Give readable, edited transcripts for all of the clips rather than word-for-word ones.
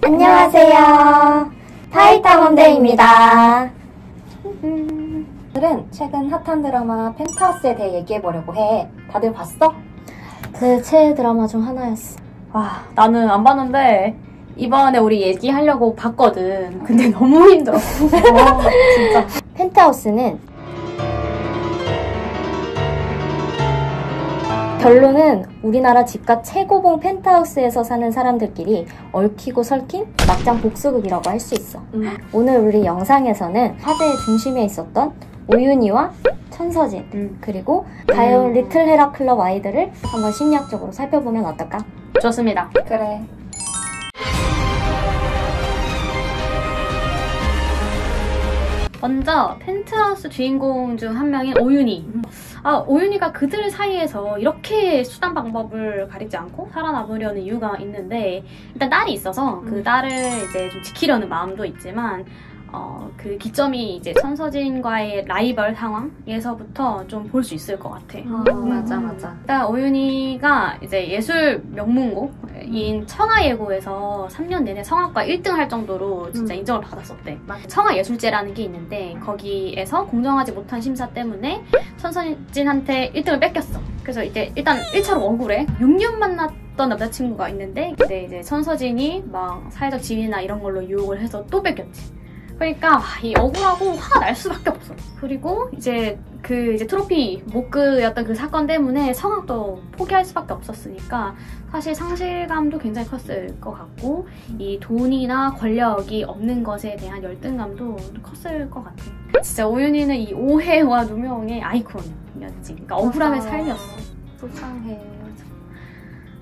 안녕하세요. 타이타몬데이입니다. 오늘은 최근 핫한 드라마 펜트하우스에 대해 얘기해보려고 해. 다들 봤어? 내 최애 드라마 중 하나였어. 나는 안 봤는데 이번에 우리 얘기하려고 봤거든. 근데 너무 힘들었어. 진짜. 펜트하우스는 결론은 우리나라 집값 최고봉 펜트하우스에서 사는 사람들끼리 얽히고 설킨 막장 복수극이라고 할 수 있어. 오늘 우리 영상에서는 화제의 중심에 있었던 오윤희와 천서진 그리고 가여운 리틀 헤라 클럽 아이들을 한번 심리학적으로 살펴보면 어떨까? 좋습니다. 그래. 먼저 펜트하우스 주인공 중 한 명인 오윤희. 오윤희가 그들 사이에서 이렇게 수단 방법을 가리지 않고 살아남으려는 이유가 있는데, 일단 딸이 있어서 그 딸을 이제 좀 지키려는 마음도 있지만 그 기점이 이제 천서진과의 라이벌 상황에서부터 좀 볼 수 있을 것 같아. 맞아. 일단 오윤희가 이제 예술 명문고인 청아예고에서 3년 내내 성악과 1등 할 정도로 진짜 인정을 받았었대. 청아예술제라는 게 있는데 거기에서 공정하지 못한 심사 때문에 천서진한테 1등을 뺏겼어. 그래서 이제 일단 1차로 억울해. 6년 만났던 남자친구가 있는데 근데 이제 천서진이 막 사회적 지위나 이런 걸로 유혹을 해서 또 뺏겼지. 그러니까 이 억울하고 화가 날 수밖에 없어. 그리고 이제 트로피 못그였던 그 사건 때문에 성악도 포기할 수밖에 없었으니까 사실 상실감도 굉장히 컸을 것 같고 이 돈이나 권력이 없는 것에 대한 열등감도 컸을 것 같아. 진짜 오윤희는 이 오해와 누명의 아이콘이었지. 그러니까 억울함의 삶이었어. 불쌍해.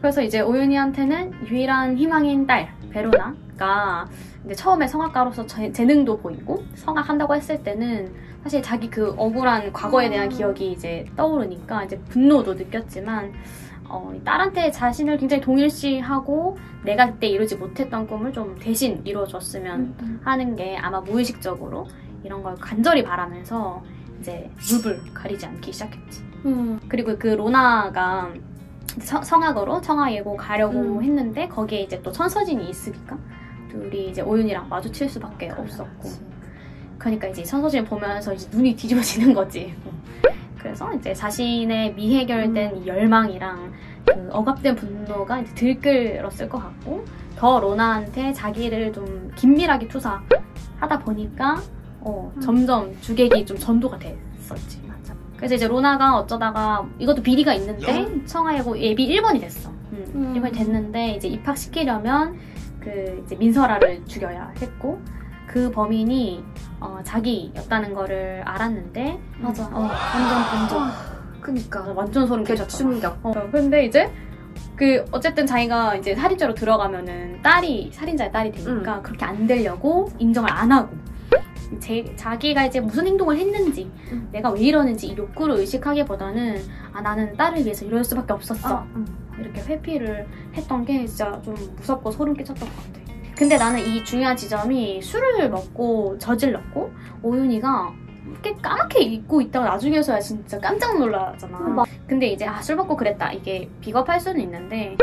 그래서 이제 오윤희한테는 유일한 희망인 딸 베로나가 이제 처음에 성악가로서 재능도 보이고 성악한다고 했을 때는 사실 자기 그 억울한 과거에 대한 기억이 이제 떠오르니까 이제 분노도 느꼈지만 딸한테 자신을 굉장히 동일시하고 내가 그때 이루지 못했던 꿈을 좀 대신 이루어줬으면 하는 게 아마 무의식적으로 이런 걸 간절히 바라면서 이제 룹을 가리지 않기 시작했지. 그리고 그 로나가 성악으로 청아예고 가려고 했는데 거기에 이제 또 천서진이 있으니까 둘이 이제 오윤희랑 마주칠 수밖에 없었고, 그러니까 이제 천서진을 보면서 이제 눈이 뒤집어지는 거지. 그래서 이제 자신의 미해결된 이 열망이랑 그 억압된 분노가 이제 들끓었을 것 같고, 더 로나한테 자기를 좀 긴밀하게 투사하다 보니까 점점 주객이 좀 전도가 됐었지. 맞아. 그래서 이제 로나가 어쩌다가 이것도 비리가 있는데 청아예고 예비 1번이 됐어. 1번이 됐는데 이제 입학시키려면 그 이제 민설아를 죽여야 했고 그 범인이 자기였다는 거를 알았는데 맞아. 완전 반전. 그니까. 완전 소름 끼쳤다. 충격. 근데 이제 어쨌든 자기가 이제 살인죄로 들어가면은 살인자의 딸이 되니까 그렇게 안 되려고 인정을 안 하고 자기가 이제 무슨 행동을 했는지 내가 왜 이러는지 이 욕구를 의식하기보다는 나는 딸을 위해서 이럴 수밖에 없었어. 이렇게 회피를 했던 게 진짜 좀 무섭고 소름 끼쳤던 것 같아. 근데 나는 이 중요한 지점이 술을 먹고 저질렀고 오윤희가 이렇게 까맣게 잊고 있다가 나중에서야 진짜 깜짝 놀라잖아. 근데 이제 술 먹고 그랬다 이게 비겁할 수는 있는데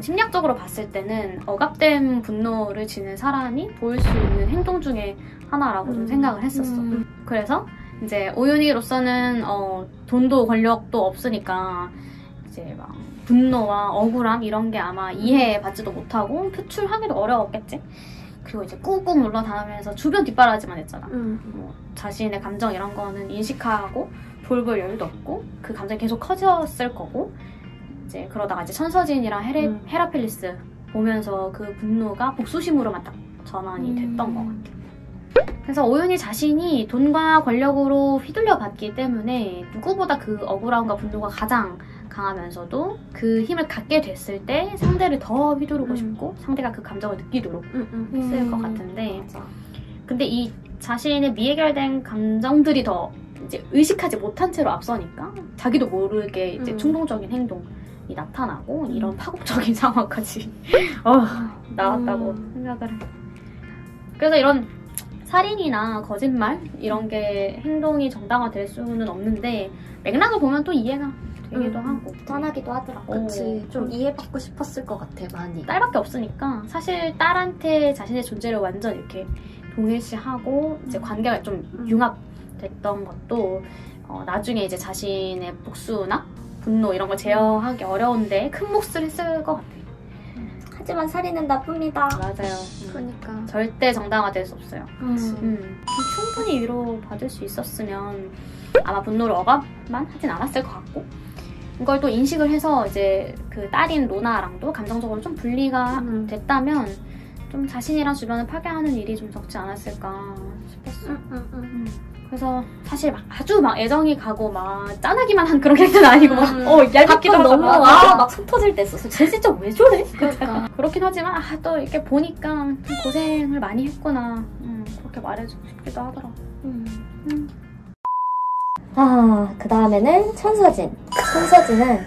심리학적으로 봤을 때는 억압된 분노를 지닌 사람이 보일 수 있는 행동 중에 하나라고 좀 생각을 했었어. 그래서 이제 오윤희로서는 돈도 권력도 없으니까 이제 막 분노와 억울함 이런 게 아마 이해받지도 못하고 표출하기도 어려웠겠지. 그리고 이제 꾹꾹 눌러 담으면서 주변 뒷바라지만 했잖아. 뭐 자신의 감정 이런 거는 인식하고 돌볼 여유도 없고 그 감정이 계속 커졌을 거고 이제 그러다가 이제 천서진이랑 헤라펠리스 보면서 그 분노가 복수심으로만 딱 전환이 됐던 것 같아. 그래서 오윤희 자신이 돈과 권력으로 휘둘려 봤기 때문에 누구보다 그 억울함과 분노가 가장 강하면서도 그 힘을 갖게 됐을 때 상대를 더 휘두르고 싶고 상대가 그 감정을 느끼도록 했을 것 같은데, 근데 이 자신의 미해결된 감정들이 더 이제 의식하지 못한 채로 앞서니까 자기도 모르게 이제 충동적인 행동이 나타나고 이런 파국적인 상황까지 나왔다고 생각을 해. 그래서 이런 살인이나 거짓말 이런 게 행동이 정당화될 수는 없는데 맥락을 보면 또 이해가 얘기도 하고 편하기도 하더라. 그치. 좀 이해받고 싶었을 것 같아, 많이. 딸밖에 없으니까 사실 딸한테 자신의 존재를 완전 이렇게 동일시하고 이제 관계가 좀 융합됐던 것도 나중에 이제 자신의 복수나 분노 이런 걸 제어하기 어려운데 큰 몫을 했을 것 같아요. 하지만 살인은 나쁩니다. 맞아요. 그러니까. 절대 정당화될 수 없어요. 충분히 위로받을 수 있었으면 아마 분노를 억압만 하진 않았을 것 같고 이걸 또 인식을 해서 이제 그 딸인 로나랑도 감정적으로 좀 분리가 됐다면 좀 자신이랑 주변을 파괴하는 일이 좀 적지 않았을까 싶었어요. 그래서 사실 막 아주 막 애정이 가고 막 짠하기만 한 그런 캐릭터는 아니고 막 얄밉기도 하고 너무 막 속 터질 때 있었어. 쟤 진짜 왜 저래? 그러니까. 그렇긴 하지만 또 이렇게 보니까 좀 고생을 많이 했구나 그렇게 말해주고 싶기도 하더라고. 그 다음에는 천서진. 천서진은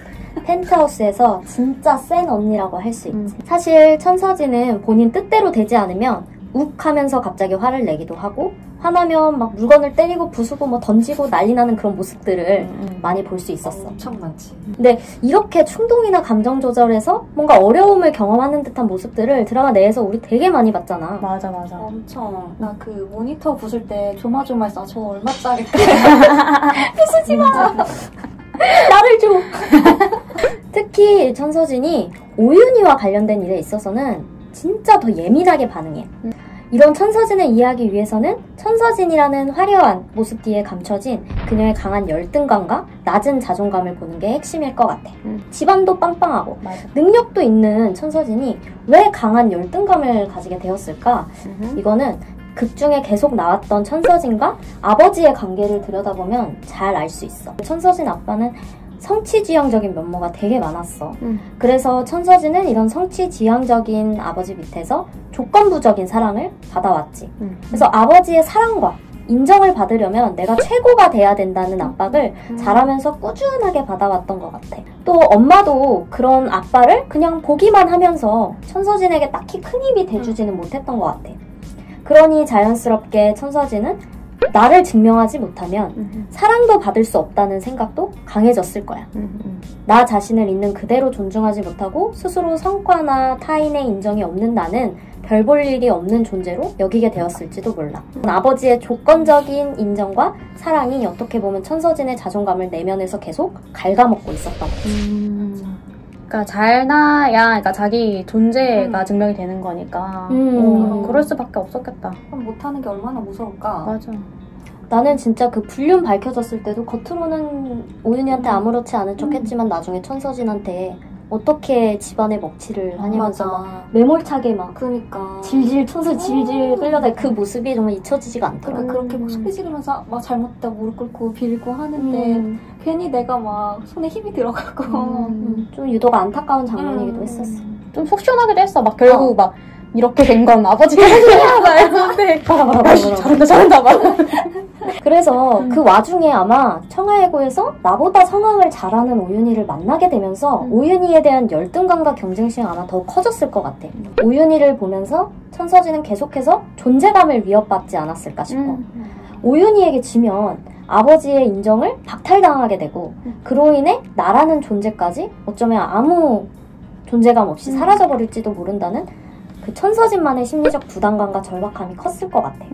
펜트하우스에서 진짜 센 언니라고 할 수 있지. 사실 천서진은 본인 뜻대로 되지 않으면 욱 하면서 갑자기 화를 내기도 하고 화나면 막 물건을 때리고 부수고 뭐 던지고 난리 나는 그런 모습들을 많이 볼 수 있었어. 엄청 많지. 근데 이렇게 충동이나 감정 조절해서 뭔가 어려움을 경험하는 듯한 모습들을 드라마 내에서 우리 되게 많이 봤잖아. 맞아. 엄청. 나 그 모니터 부술 때 조마조마했어. 저 얼마짜리? 부수지 마! 나를 줘! 특히 천서진이 오윤희와 관련된 일에 있어서는 진짜 더 예민하게 반응해. 이런 천서진을 이해하기 위해서는 천서진이라는 화려한 모습 뒤에 감춰진 그녀의 강한 열등감과 낮은 자존감을 보는 게 핵심일 것 같아. 집안도 빵빵하고 맞아. 능력도 있는 천서진이 왜 강한 열등감을 가지게 되었을까? 이거는 극 중에 계속 나왔던 천서진과 아버지의 관계를 들여다보면 잘 알 수 있어. 천서진 아빠는 성취지향적인 면모가 되게 많았어. 그래서 천서진은 이런 성취지향적인 아버지 밑에서 조건부적인 사랑을 받아왔지. 그래서 아버지의 사랑과 인정을 받으려면 내가 최고가 돼야 된다는 압박을 자라면서 꾸준하게 받아왔던 것 같아. 또 엄마도 그런 아빠를 그냥 보기만 하면서 천서진에게 딱히 큰 힘이 돼주지는 못했던 것 같아. 그러니 자연스럽게 천서진은 나를 증명하지 못하면 사랑도 받을 수 없다는 생각도 강해졌을 거야. 나 자신을 있는 그대로 존중하지 못하고 스스로 성과나 타인의 인정이 없는 나는 별 볼 일이 없는 존재로 여기게 되었을지도 몰라. 아버지의 조건적인 인정과 사랑이 어떻게 보면 천서진의 자존감을 내면에서 계속 갉아먹고 있었던 거지. 그러니까 잘나야 그러니까 자기 존재가 증명이 되는 거니까 그럴 수밖에 없었겠다. 그럼 못하는 게 얼마나 무서울까? 맞아. 나는 진짜 그 불륜 밝혀졌을 때도 겉으로는 오윤희한테 아무렇지 않은 척했지만 나중에 천서진한테 어떻게 집안의 먹칠을 하냐면서 막 매몰차게 막 그러니까. 질질 천서 질질 끌려다 그 모습이 정말 잊혀지지가 않더라. 그러니까 그렇게 막 소리 지르면서 막 잘못했다고 무릎 꿇고 빌고 하는데 괜히 내가 막 손에 힘이 들어가고 좀 유독 안타까운 장면이기도 했었어. 좀 속 시원하기도 했어. 막 결국 막 이렇게 된 건 아버지 때문이야 막 이러는데 잘한다 막. 그래서 그 와중에 아마 청하해고에서 나보다 성악을 잘하는 오윤희를 만나게 되면서 오윤희에 대한 열등감과 경쟁심이 아마 더 커졌을 것 같아. 오윤희를 보면서 천서진은 계속해서 존재감을 위협받지 않았을까 싶어. 오윤희에게 지면 아버지의 인정을 박탈당하게 되고 그로 인해 나라는 존재까지 어쩌면 아무 존재감 없이 사라져버릴지도 모른다는 그 천서진만의 심리적 부담감과 절박함이 컸을 것 같아.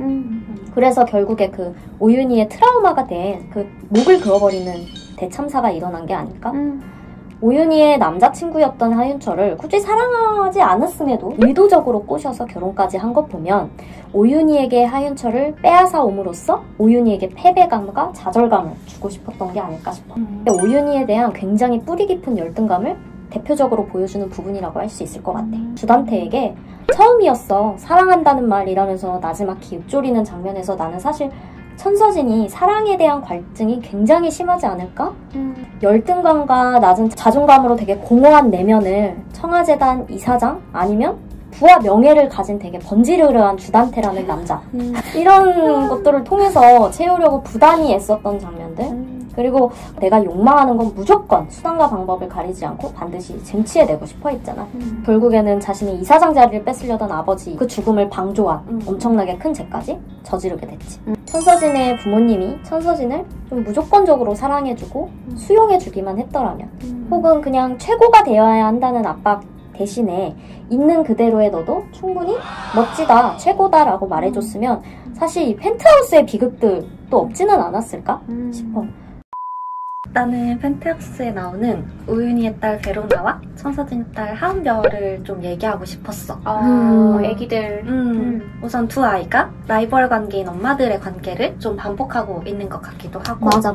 그래서 결국에 그 오윤희의 트라우마가 된 그 목을 그어버리는 대참사가 일어난 게 아닐까? 오윤희의 남자친구였던 하윤철을 굳이 사랑하지 않았음에도 의도적으로 꼬셔서 결혼까지 한 것 보면 오윤희에게 하윤철을 빼앗아 옴으로써 오윤희에게 패배감과 좌절감을 주고 싶었던 게 아닐까 싶어. 근데 오윤희에 대한 굉장히 뿌리 깊은 열등감을 대표적으로 보여주는 부분이라고 할 수 있을 것 같아. 주단태에게 처음이었어. 사랑한다는 말 이러면서 나지막히 읊조리는 장면에서 나는 사실 천서진이 사랑에 대한 갈증이 굉장히 심하지 않을까? 열등감과 낮은 자존감으로 되게 공허한 내면을 청아재단 이사장 아니면 부와 명예를 가진 되게 번지르르한 주단태라는 남자 이런 것들을 통해서 채우려고 부단히 애썼던 장면들. 그리고 내가 욕망하는 건 무조건 수단과 방법을 가리지 않고 반드시 쟁취해내고 싶어 했잖아. 결국에는 자신이 이사장 자리를 뺏으려던 아버지 그 죽음을 방조한 엄청나게 큰 죄까지 저지르게 됐지. 천서진의 부모님이 천서진을 좀 무조건적으로 사랑해주고 수용해주기만 했더라면 혹은 그냥 최고가 되어야 한다는 압박 대신에 있는 그대로의 너도 충분히 멋지다, 최고다 라고 말해줬으면 사실 이 펜트하우스의 비극들도 없지는 않았을까 싶어. 나는 펜트하우스에 나오는 우윤희의 딸 베로나와 천서진의 딸 하은별을 좀 얘기하고 싶었어. 애기들. 우선 두 아이가 라이벌 관계인 엄마들의 관계를 좀 반복하고 있는 것 같기도 하고. 맞아.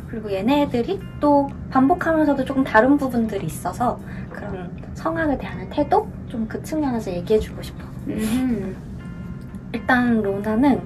그리고 얘네들이 또 반복하면서도 조금 다른 부분들이 있어서 그런 성악을 대하는 태도? 좀 그 측면에서 얘기해주고 싶어. 일단 로나는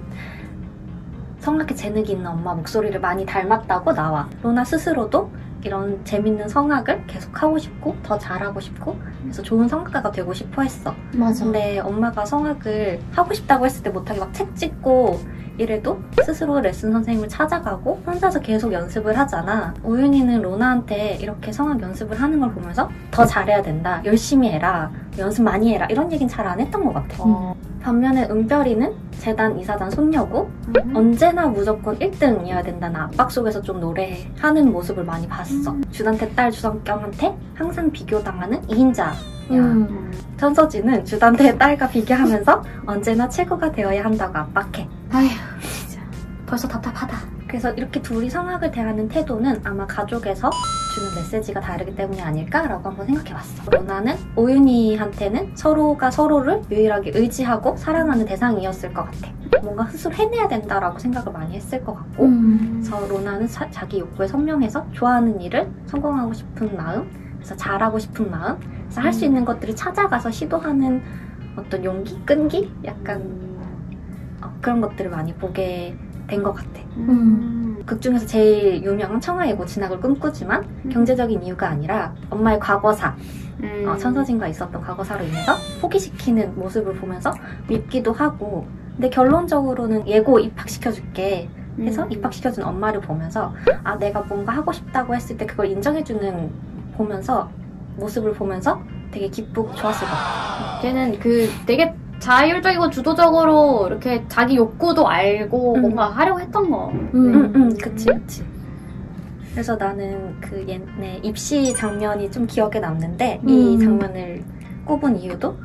성악에 재능이 있는 엄마 목소리를 많이 닮았다고 나와. 로나 스스로도 이런 재밌는 성악을 계속 하고 싶고 더 잘하고 싶고 그래서 좋은 성악가가 되고 싶어 했어. 맞아. 근데 엄마가 성악을 하고 싶다고 했을 때 못하게 막 책 찍고 이래도 스스로 레슨 선생님을 찾아가고 혼자서 계속 연습을 하잖아. 우윤희는 로나한테 이렇게 성악 연습을 하는 걸 보면서 더 잘해야 된다, 열심히 해라, 연습 많이 해라 이런 얘기는 잘 안 했던 것 같아. 반면에 은별이는 재단 이사단 손녀고 언제나 무조건 1등이어야 된다는 압박 속에서 좀 노래하는 모습을 많이 봤어. 주단태 딸 주성경한테 항상 비교당하는 2인자야. 천서진은 주단태의 딸과 비교하면서 언제나 최고가 되어야 한다고 압박해. 아휴, 진짜. 벌써 답답하다. 그래서 이렇게 둘이 성악을 대하는 태도는 아마 가족에서 주는 메시지가 다르기 때문이 아닐까라고 한번 생각해봤어. 로나는 우윤희한테는 서로가 서로를 유일하게 의지하고 사랑하는 대상이었을 것 같아. 뭔가 스스로 해내야 된다라고 생각을 많이 했을 것 같고 그래서 로나는 자기 욕구에 선명해서 좋아하는 일을 성공하고 싶은 마음, 그래서 잘하고 싶은 마음, 그래서 할 수 있는 것들을 찾아가서 시도하는 어떤 용기, 끈기? 약간 그런 것들을 많이 보게 된 것 같아. 극 중에서 제일 유명한 청하이고 진학을 꿈꾸지만 경제적인 이유가 아니라 엄마의 과거사, 천서진과 있었던 과거사로 인해서 포기시키는 모습을 보면서 밉기도 하고 근데 결론적으로는 예고 입학시켜줄게 해서 입학시켜준 엄마를 보면서 아 내가 뭔가 하고 싶다고 했을 때 그걸 인정해주는 모습을 보면서 되게 기쁘고 좋았을 것 같아. 걔는 되게 자율적이고 주도적으로 이렇게 자기 욕구도 알고 뭔가 하려고 했던 거. 그치. 그래서 나는 그 얘네 입시 장면이 좀 기억에 남는데 이 장면을 꼽은 이유도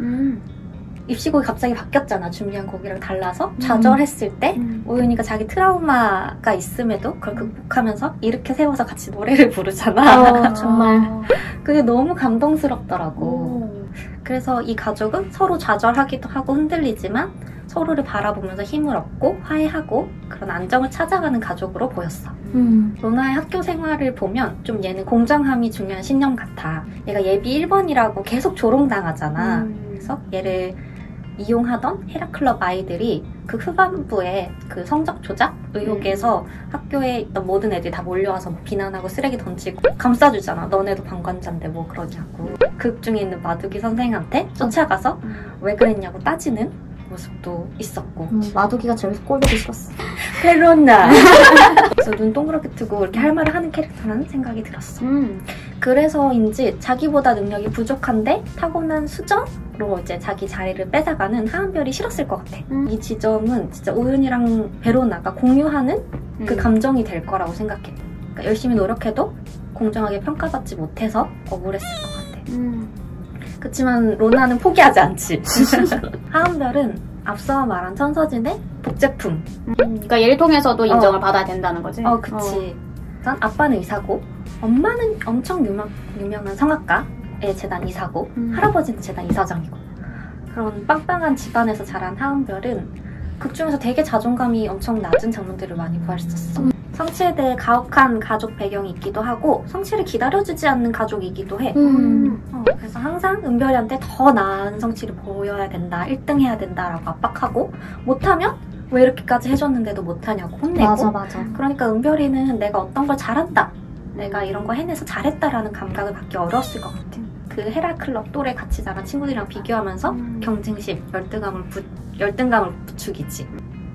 입시곡이 갑자기 바뀌었잖아. 준비한 곡이랑 달라서 좌절했을 때 우윤희가 자기 트라우마가 있음에도 그걸 극복하면서 일으켜 세워서 같이 노래를 부르잖아. 정말 그게 너무 감동스럽더라고. 그래서 이 가족은 서로 좌절하기도 하고 흔들리지만 서로를 바라보면서 힘을 얻고 화해하고 그런 안정을 찾아가는 가족으로 보였어. 로나의 학교 생활을 보면 좀 얘는 공정함이 중요한 신념 같아. 얘가 예비 1번이라고 계속 조롱당하잖아. 그래서 얘를 이용하던 헤라클럽 아이들이 그 후반부에 그 성적 조작 의혹에서 학교에 있던 모든 애들이 다 몰려와서 뭐 비난하고 쓰레기 던지고 감싸주잖아. 너네도 방관자인데 뭐 그러냐고. 극 중에 있는 마두기 선생한테 쫓아가서 왜 그랬냐고 따지는 모습도 있었고. 마두기가 제일 꼴보기 싫었어. 페로나. 그래서 눈 동그랗게 뜨고 이렇게 할 말을 하는 캐릭터라는 생각이 들었어. 그래서인지 자기보다 능력이 부족한데 타고난 수저로 이제 자기 자리를 뺏어가는 하은별이 싫었을 것 같아. 이 지점은 진짜 우윤이랑 베로나가 공유하는 그 감정이 될 거라고 생각해. 그러니까 열심히 노력해도 공정하게 평가받지 못해서 억울했을 것 같아. 그치만 로나는 포기하지 않지. 하은별은 앞서 말한 천서진의 복제품. 그러니까 얘를 통해서도 인정을 받아야 된다는 거지. 그치. 일단 아빠는 의사고 엄마는 엄청 유명한 성악가의 재단 이사고 할아버지는 재단 이사장이고 그런 빵빵한 집안에서 자란 하은별은 극 중에서 되게 자존감이 엄청 낮은 장면들을 많이 보았었어. 성취에 대해 가혹한 가족 배경이 있기도 하고 성취를 기다려주지 않는 가족이기도 해. 그래서 항상 은별이한테 더 나은 성취를 보여야 된다, 1등 해야 된다라고 압박하고 못하면 왜 이렇게까지 해줬는데도 못하냐고 혼내고. 맞아. 그러니까 은별이는 내가 어떤 걸 잘한다, 내가 이런 거 해내서 잘했다라는 감각을 갖기 어려웠을 것 같아. 그 헤라클럽 또래 같이 자란 친구들이랑 비교하면서 경쟁심, 열등감을 부추기지.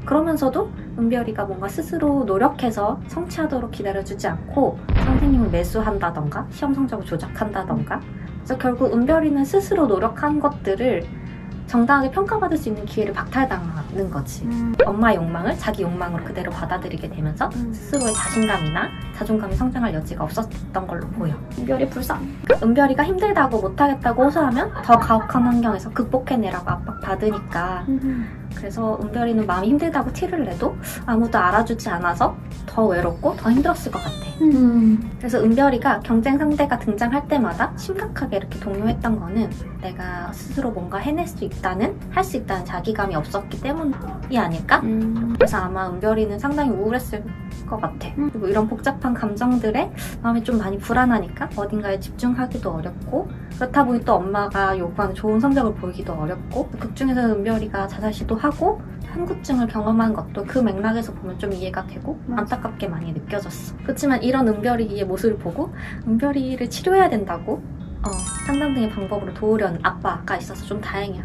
그러면서도 은별이가 뭔가 스스로 노력해서 성취하도록 기다려주지 않고 선생님을 매수한다던가 시험 성적을 조작한다던가 그래서 결국 은별이는 스스로 노력한 것들을 정당하게 평가받을 수 있는 기회를 박탈당하는 거지. 엄마의 욕망을 자기 욕망으로 그대로 받아들이게 되면서 스스로의 자신감이나 자존감이 성장할 여지가 없었던 걸로 보여. 은별이 불쌍. 은별이가 힘들다고 못하겠다고 호소하면 더 가혹한 환경에서 극복해내라고 압박받으니까 그래서 은별이는 마음이 힘들다고 티를 내도 아무도 알아주지 않아서 더 외롭고 더 힘들었을 것 같아. 그래서 은별이가 경쟁 상대가 등장할 때마다 심각하게 이렇게 동요했던 거는 내가 스스로 뭔가 해낼 수 있다는, 할 수 있다는 자기감이 없었기 때문이 아닐까? 그래서 아마 은별이는 상당히 우울했을 것 같아. 그리고 이런 복잡한 감정들에 마음이 좀 많이 불안하니까 어딘가에 집중하기도 어렵고, 그렇다 보니 또 엄마가 요구하는 좋은 성적을 보이기도 어렵고, 극 중에서 은별이가 자살 시도하고 함구증을 경험한 것도 그 맥락에서 보면 좀 이해가 되고 안타깝게 많이 느껴졌어. 그렇지만 이런 은별이의 모습을 보고 은별이를 치료해야 된다고 상담 등의 방법으로 도우려는 아빠가 있어서 좀 다행이야.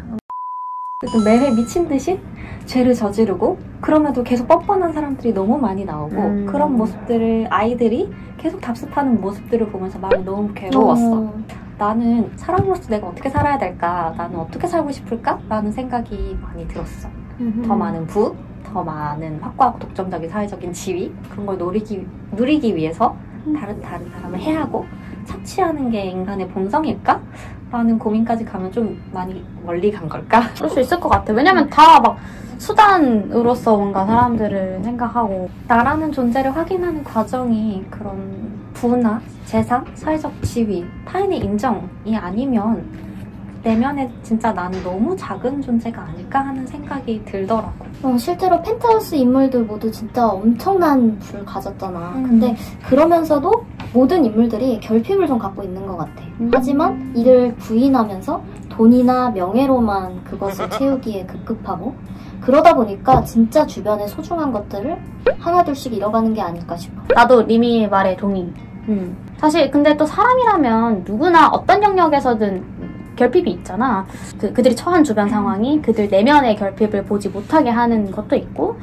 그래도 매회 미친 듯이 죄를 저지르고 그럼에도 계속 뻔뻔한 사람들이 너무 많이 나오고 그런 모습들을 아이들이 계속 답습하는 모습들을 보면서 마음이 너무 괴로웠어. 나는 사람으로서 내가 어떻게 살아야 될까? 나는 어떻게 살고 싶을까? 라는 생각이 많이 들었어. 더 많은 부, 더 많은 확고하고 독점적인 사회적인 지위, 그런 걸 누리기 위해서 다른 사람을 해하고 착취하는 게 인간의 본성일까? 라는 고민까지 가면 좀 많이 멀리 간 걸까? 그럴 수 있을 것 같아. 왜냐면 다 막 수단으로서 뭔가 사람들을 생각하고 나라는 존재를 확인하는 과정이 그런 부나 재산, 사회적 지위, 타인의 인정이 아니면 내면에 진짜 나는 너무 작은 존재가 아닐까 하는 생각이 들더라고. 실제로 펜트하우스 인물들 모두 진짜 엄청난 부를 가졌잖아. 근데 그러면서도 모든 인물들이 결핍을 좀 갖고 있는 것 같아. 하지만 이를 부인하면서 돈이나 명예로만 그것을 채우기에 급급하고, 그러다 보니까 진짜 주변의 소중한 것들을 하나둘씩 잃어가는 게 아닐까 싶어. 나도 리미 말에 동의. 사실 근데 또 사람이라면 누구나 어떤 영역에서든 결핍이 있잖아. 그들이 처한 주변 상황이 그들 내면의 결핍을 보지 못하게 하는 것도 있고,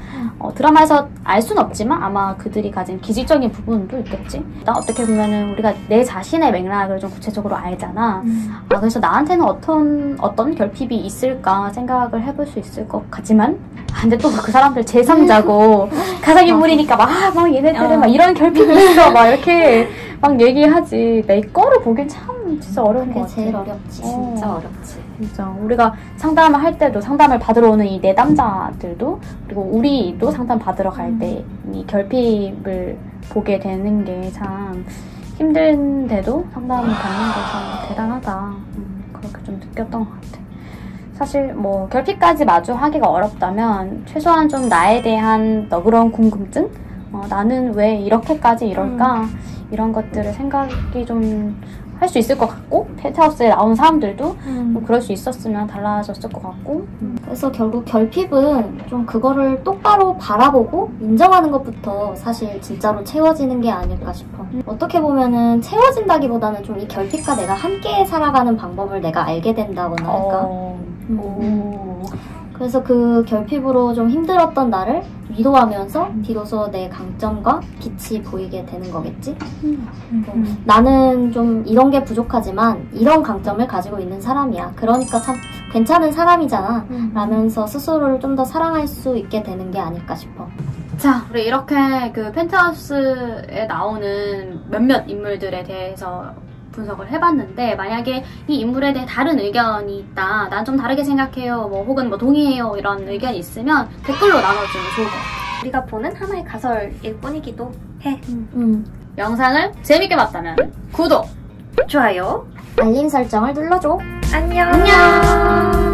드라마에서 알 수는 없지만 아마 그들이 가진 기질적인 부분도 있겠지. 어떻게 보면은 우리가 내 자신의 맥락을 좀 구체적으로 알잖아. 그래서 나한테는 어떤 결핍이 있을까 생각을 해볼 수 있을 것 같지만, 근데 또 그 사람들 제3자고 가상인물이니까 막 얘네들은 막 이런 결핍이 있어 막 이렇게 막 얘기하지. 내 거를 보긴 참 진짜 어려운 것 같아. 제일 어렵지. 진짜 어렵지. 진짜 우리가 상담을 할 때도, 상담을 받으러 오는 이 내담자들도, 그리고 우리도 상담 받으러 갈 때 이 결핍을 보게 되는 게 참 힘든데도 상담을 받는 게 참 대단하다. 그렇게 좀 느꼈던 것 같아. 사실 뭐 결핍까지 마주하기가 어렵다면 최소한 좀 나에 대한 너그러운 궁금증? 나는 왜 이렇게까지 이럴까? 이런 것들을 생각이 좀 할 수 있을 것 같고, 펜트하우스에 나온 사람들도 좀 그럴 수 있었으면 달라졌을 것 같고. 그래서 결국 결핍은 좀 그거를 똑바로 바라보고 인정하는 것부터 사실 진짜로 채워지는 게 아닐까 싶어. 어떻게 보면은 채워진다기보다는 좀 이 결핍과 내가 함께 살아가는 방법을 내가 알게 된다고나 할까? 그래서 그 결핍으로 좀 힘들었던 나를 위로하면서 비로소 내 강점과 빛이 보이게 되는 거겠지? 나는 좀 이런 게 부족하지만 이런 강점을 가지고 있는 사람이야. 그러니까 참 괜찮은 사람이잖아. 라면서 스스로를 좀 더 사랑할 수 있게 되는 게 아닐까 싶어. 자, 우리 이렇게 그 펜트하우스에 나오는 몇몇 인물들에 대해서 분석을 해봤는데, 만약에 이 인물에 대해 다른 의견이 있다, 난 좀 다르게 생각해요, 뭐 혹은 뭐 동의해요, 이런 의견이 있으면 댓글로 나눠주면 좋을 것 같아요. 우리가 보는 하나의 가설일 뿐이기도 해. 영상을 재밌게 봤다면 구독, 좋아요, 알림 설정을 눌러줘. 안녕. 안녕.